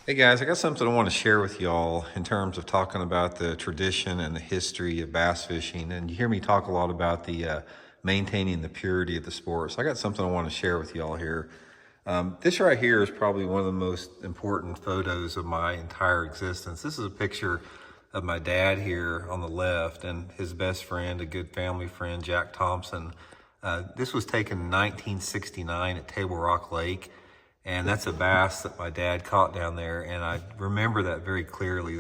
Hey guys, I got something I want to share with y'all in terms of talking about the tradition and the history of bass fishing. And you hear me talk a lot about the maintaining the purity of the sport. So I got something I want to share with y'all here. This right here is probably one of the most important photos of my entire existence. This is a picture of my dad here on the left and his best friend, a good family friend, Jack Thompson. This was taken in 1969 at Table Rock Lake. And that's a bass that my dad caught down there, and I remember that very clearly.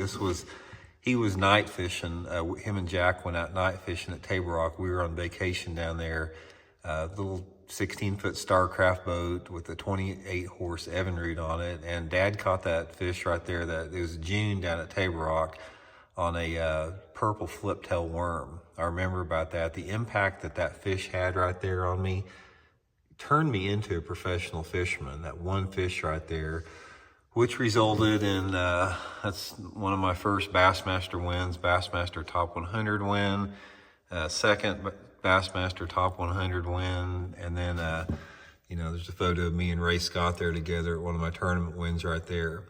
He was night fishing. Him and Jack went out night fishing at Table Rock. We were on vacation down there. Little 16-foot Starcraft boat with a 28-horse Evinrude on it, and Dad caught that fish right there. That it was June down at Table Rock on a purple flip-tail worm. I remember about that. The impact that fish had right there on me turned me into a professional fisherman. That one fish right there, which resulted in that's one of my first Bassmaster wins, Bassmaster Top 100 win, second Bassmaster Top 100 win, and then there's a photo of me and Ray Scott there together at one of my tournament wins right there.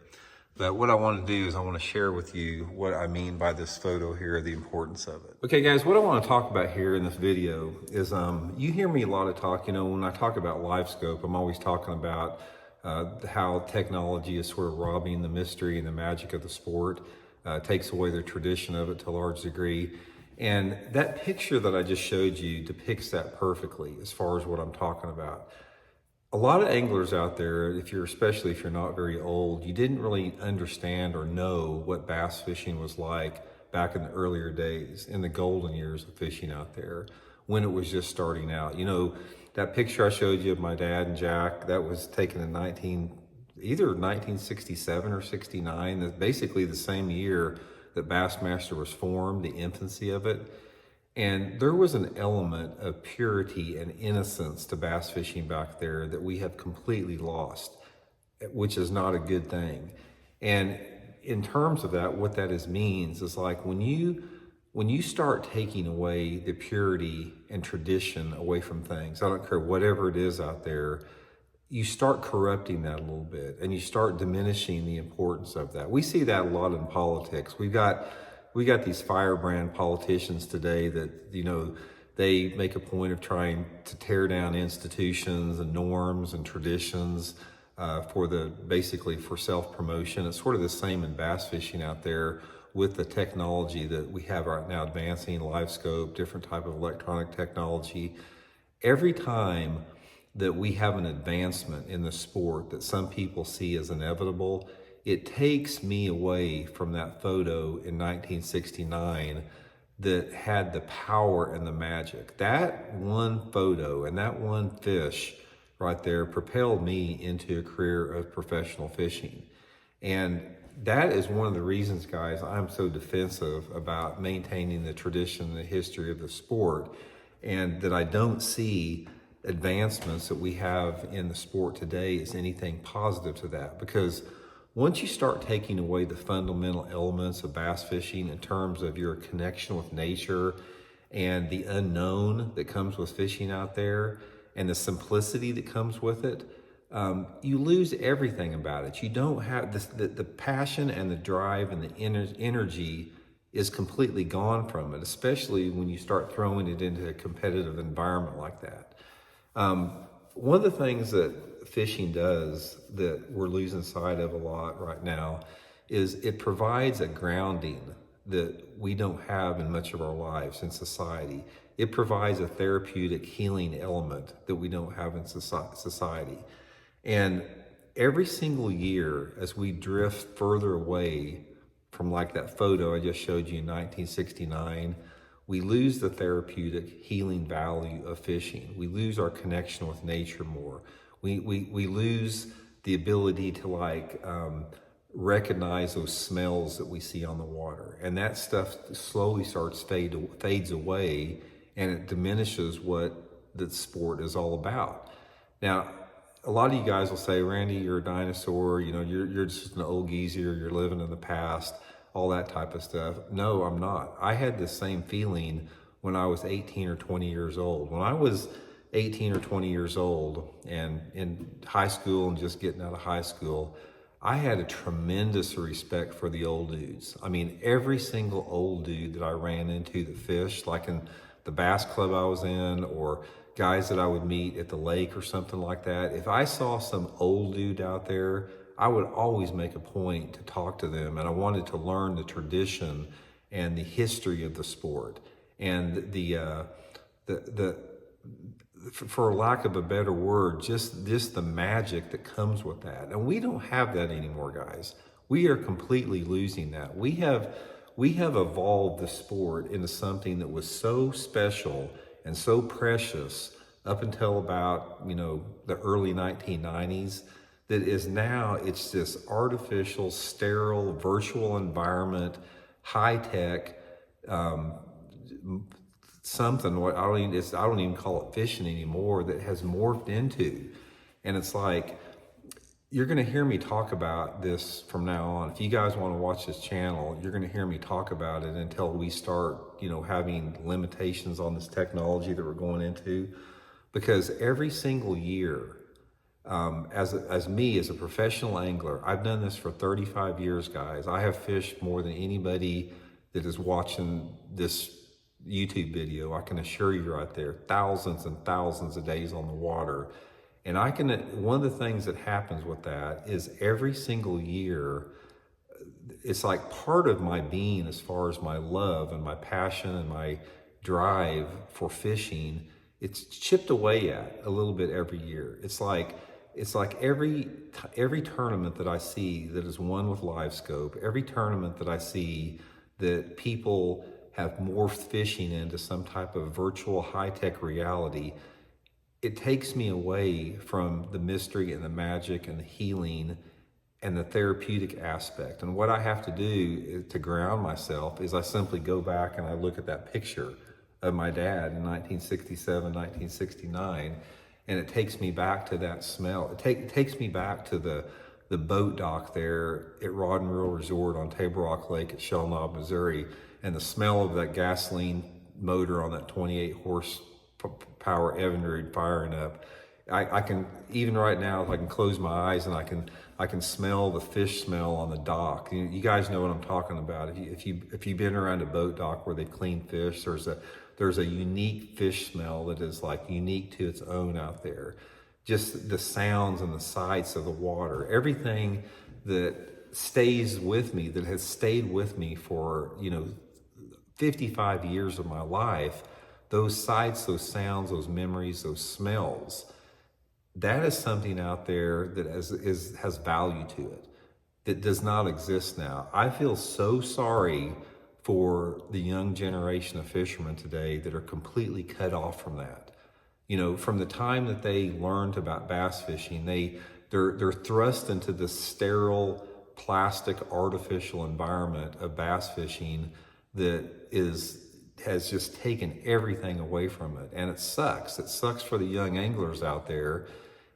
But what I want to do is I want to share with you what I mean by this photo here, the importance of it. Okay, guys, what I want to talk about here in this video is you hear me a lot of talk. When I talk about LiveScope, I'm always talking about how technology is sort of robbing the mystery and the magic of the sport, takes away the tradition of it to a large degree. And that picture that I just showed you depicts that perfectly as far as what I'm talking about. A lot of anglers out there, especially if you're not very old, you didn't really understand or know what bass fishing was like back in the earlier days, in the golden years of fishing out there, when it was just starting out. That picture I showed you of my dad and Jack, that was taken in either 1967 or 69, that's basically the same year that Bassmaster was formed, the infancy of it. And there was an element of purity and innocence to bass fishing back there that we have completely lost, which is not a good thing. And in terms of that, what that means is like when you start taking away the purity and tradition away from things, I don't care whatever it is out there, you start corrupting that a little bit and you start diminishing the importance of that. We see that a lot in politics. We got these firebrand politicians today that, they make a point of trying to tear down institutions and norms and traditions basically for self-promotion. It's sort of the same in bass fishing out there with the technology that we have right now advancing, LiveScope, different type of electronic technology. Every time that we have an advancement in the sport that some people see as inevitable, it takes me away from that photo in 1969 that had the power and the magic. That one photo and that one fish right there propelled me into a career of professional fishing. And that is one of the reasons, guys, I'm so defensive about maintaining the tradition and the history of the sport, and that I don't see advancements that we have in the sport today as anything positive to that. Because once you start taking away the fundamental elements of bass fishing in terms of your connection with nature and the unknown that comes with fishing out there and the simplicity that comes with it, you lose everything about it. You don't have the passion and the drive and the energy is completely gone from it, especially when you start throwing it into a competitive environment like that. One of the things that fishing does that we're losing sight of a lot right now is it provides a grounding that we don't have in much of our lives in society. It provides a therapeutic healing element that we don't have in society. And every single year, as we drift further away from like that photo I just showed you in 1969, we lose the therapeutic healing value of fishing. We lose our connection with nature more. We lose the ability to recognize those smells that we see on the water. And that stuff slowly fades away, and it diminishes what the sport is all about. Now, a lot of you guys will say, Randy, you're a dinosaur, you're just an old geezer, you're living in the past, all that type of stuff. No, I'm not. I had the same feeling when I was 18 or 20 years old. When I was 18 or 20 years old and in high school and just getting out of high school, I had a tremendous respect for the old dudes. I mean, every single old dude that I ran into that fished, like in the bass club I was in, or guys that I would meet at the lake or something like that, if I saw some old dude out there, I would always make a point to talk to them, and I wanted to learn the tradition and the history of the sport and the for lack of a better word, just the magic that comes with that. And we don't have that anymore, guys. We are completely losing that. We have evolved the sport into something that was so special and so precious up until about, the early 1990s, that is now, it's this artificial, sterile, virtual environment, high tech, something what I don't even call it fishing anymore, that has morphed into. And it's like, you're going to hear me talk about this from now on. If you guys want to watch this channel, you're going to hear me talk about it until we start, having limitations on this technology that we're going into. Because every single year, as a professional angler, I've done this for 35 years, guys. I have fished more than anybody that is watching this YouTube video. I can assure you right there, thousands and thousands of days on the water. And one of the things that happens with that is every single year, it's like part of my being, as far as my love and my passion and my drive for fishing, it's chipped away at a little bit every year. It's like every tournament that I see that is won with LiveScope, every tournament that I see that people have morphed fishing into some type of virtual high-tech reality, it takes me away from the mystery and the magic and the healing and the therapeutic aspect. And what I have to do to ground myself is I simply go back and I look at that picture of my dad in 1967, 1969, and it takes me back to that smell. It takes me back to the boat dock there at Rod and Reel Resort on Table Rock Lake at Shell Knob, Missouri, and the smell of that gasoline motor on that 28 horsepower Evinrude firing up. I can, even right now, I can close my eyes and I can smell the fish smell on the dock. You guys know what I'm talking about. If you've been around a boat dock where they clean fish, there's a unique fish smell that is like unique to its own out there. Just the sounds and the sights of the water, everything that stays with me, that has stayed with me for 55 years of my life, those sights, those sounds, those memories, those smells, that is something out there that has value to it, that does not exist now. I feel so sorry for the young generation of fishermen today that are completely cut off from that. From the time that they learned about bass fishing, they're thrust into this sterile, plastic, artificial environment of bass fishing that has just taken everything away from it. And it sucks. It sucks for the young anglers out there.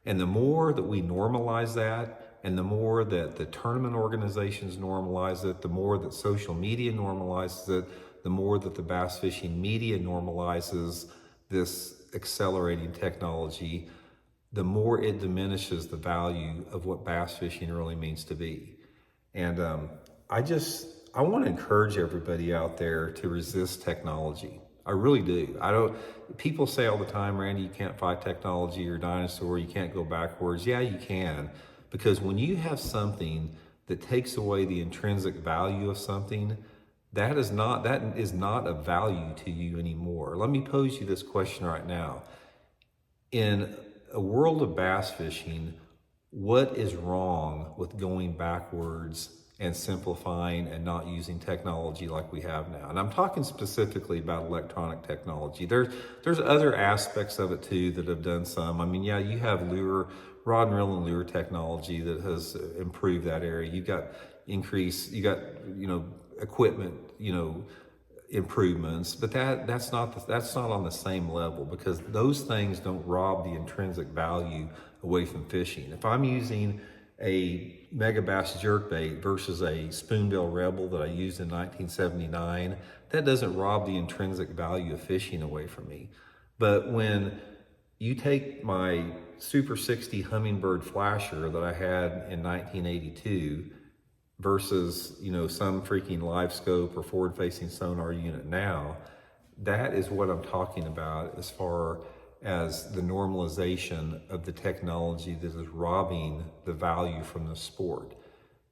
And the more that we normalize that, and the more that the tournament organizations normalize it, the more that social media normalizes it, the more that the bass fishing media normalizes this accelerating technology, the more it diminishes the value of what bass fishing really means to be. And I want to encourage everybody out there to resist technology. I really do. People say all the time, Randy, you can't fight technology, you're a dinosaur, you can't go backwards. Yeah, you can. Because when you have something that takes away the intrinsic value of something, that is not of value to you anymore. Let me pose you this question right now. In a world of bass fishing, what is wrong with going backwards and simplifying and not using technology like we have now? And I'm talking specifically about electronic technology. There's other aspects of it too that have done some. I mean, yeah, you have rod and reel and lure technology that has improved that area. You got equipment, improvements, but that's not on the same level, because those things don't rob the intrinsic value away from fishing. If I'm using a Megabass jerkbait versus a Spoonbill Rebel that I used in 1979, that doesn't rob the intrinsic value of fishing away from me. But when You take my Super 60 Humminbird flasher that I had in 1982 versus, some freaking live scope or forward facing sonar unit now. That is what I'm talking about as far as the normalization of the technology that is robbing the value from the sport.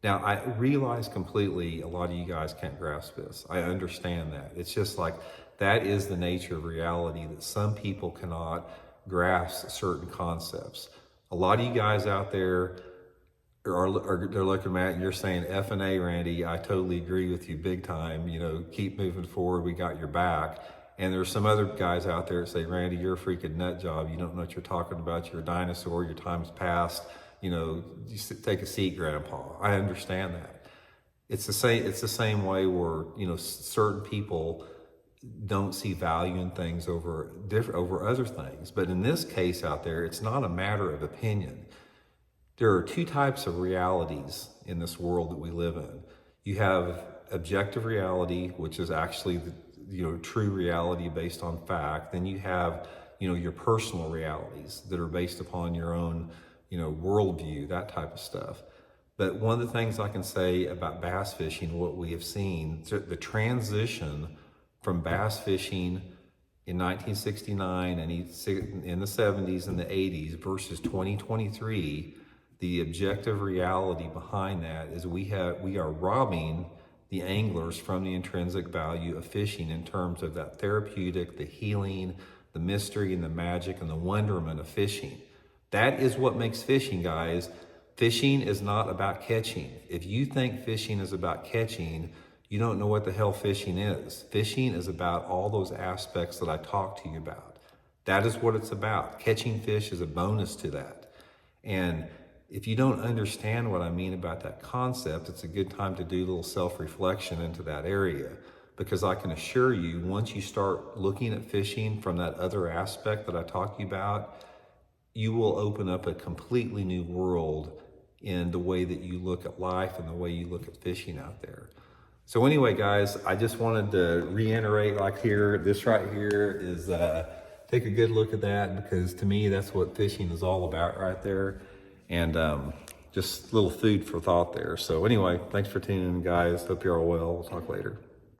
Now, I realize completely a lot of you guys can't grasp this. I understand that. It's just like that is the nature of reality, that some people cannot grasp certain concepts. A lot of you guys out there they're looking at and you're saying F and A, Randy. I totally agree with you big time. Keep moving forward. We got your back. And there's some other guys out there that say, Randy, you're a freaking nut job. You don't know what you're talking about. You're a dinosaur. Your time's past. You take a seat, Grandpa. I understand that. It's the same way where, certain people don't see value in things over other things. But in this case out there, it's not a matter of opinion. There are two types of realities in this world that we live in. You have objective reality, which is actually the true reality based on fact. Then you have, your personal realities that are based upon your own, worldview, that type of stuff. But one of the things I can say about bass fishing, what we have seen, the transition from bass fishing in 1969 and in the 70s and the 80s versus 2023, the objective reality behind that is we are robbing the anglers from the intrinsic value of fishing in terms of that therapeutic, the healing, the mystery and the magic and the wonderment of fishing. That is what makes fishing, guys. Fishing is not about catching. If you think fishing is about catching, you don't know what the hell fishing is. Fishing is about all those aspects that I talked to you about. That is what it's about. Catching fish is a bonus to that. And if you don't understand what I mean about that concept, it's a good time to do a little self-reflection into that area, because I can assure you, once you start looking at fishing from that other aspect that I talked to you about, you will open up a completely new world in the way that you look at life and the way you look at fishing out there. So anyway, guys, I just wanted to reiterate, this right here is, take a good look at that, because to me, that's what fishing is all about right there. And just a little food for thought there. So anyway, thanks for tuning in, guys. Hope you're all well. We'll talk later.